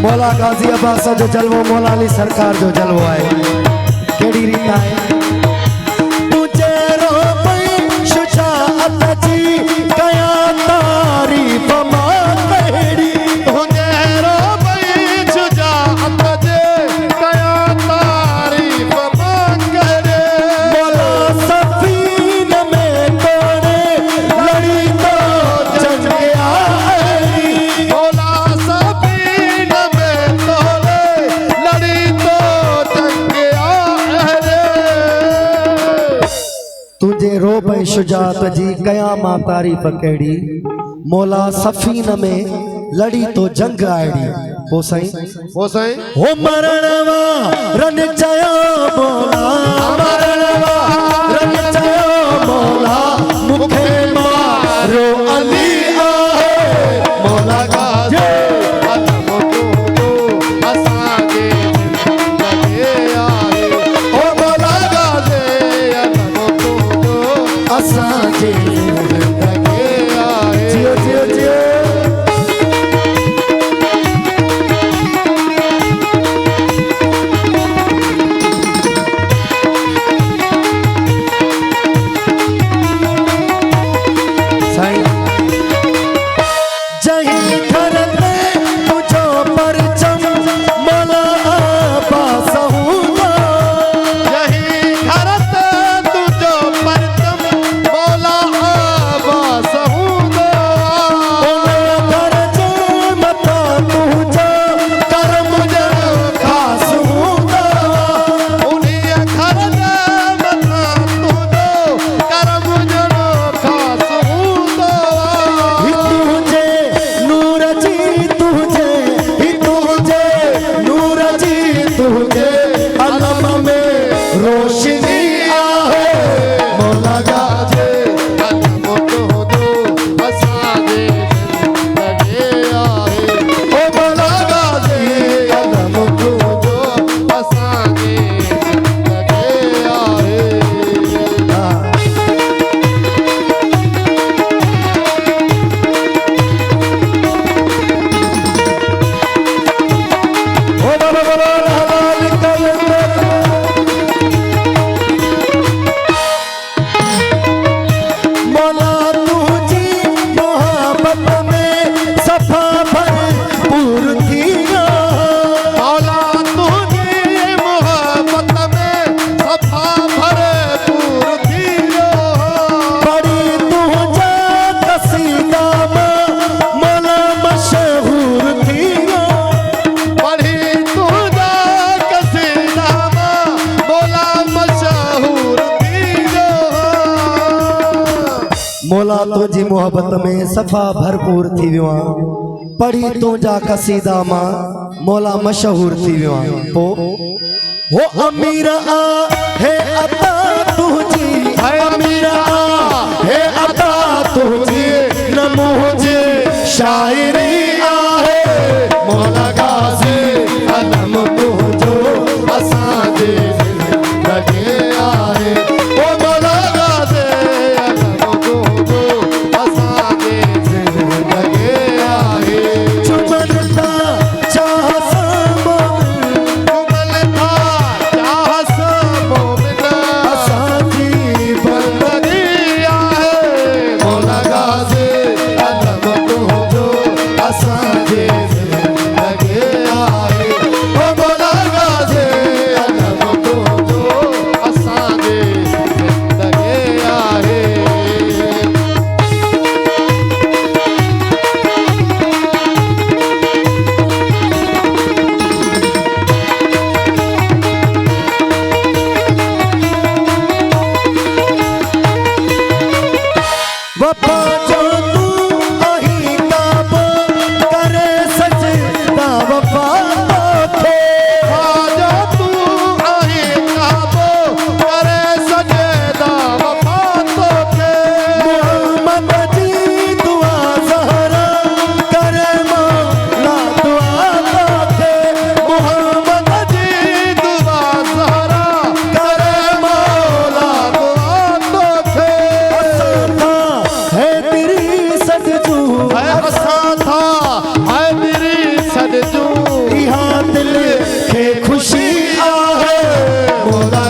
मौला गाजी अब्बास जो जलवो मौला अली सरकार जो जलवो है केड़ी रीत है तुझे रो पई शुजाअत जी कया तारीफ मां केड़ी तुझे रो पई शुजाअत जी कया तारीफ मां केड़ी मौला सफीन में तोड़े लड़ी तो जंग आई मौला सफीन में तोड़े लड़ी तो जंग आई तुझे रो पई शुजाअत जी कया मां तारीफ केड़ी मौला सफीन में लड़ी तो जंग आड़ी हो साईं हो मरणवा रन चयो मौला मरणवा रन चयो मौला मुखे मारो अली आहे मौला गाजे असांजे जियो जियो जियो साईं जय मौला तुझी मोहब्बत में सफ़ा भरपूर थी वियो आहियां। पढ़ी तुझा कसीदा मां मौला मशहूर थी वियो आहियां। हो अमीर आ हे अता तुझी, अमीर आ हे अता तुझी, न मुझे शायरी आहे मौला गाज़ी अलम तुझो असांजे लगे आहे। ओ मौला गाज़ी अलम तुझो असांजे लगे आहे। चुमन था चाह समो, चुमन था चाह समो बिना असांजी बंदगी आहे मौला गाज़ी अलम तुझो असांजे लगे आहे। ओ मौला गाज़ी अलम तुझो असांजे लगे आहे। वफा जो तू आही ताब करे सजदा वफा तोखे, आजा तू आही काबो करे सजदा वफा तोखे। मोहम्मद जी दुआ ज़हरा करे मौला दुआ तोखे, मोहम्मद जी दुआ ज़हरा करे मौला दुआ तोखे। है तेरी सजदू है असां था है मेरी सजदू, इहा दिल खे खुशी आहे मौला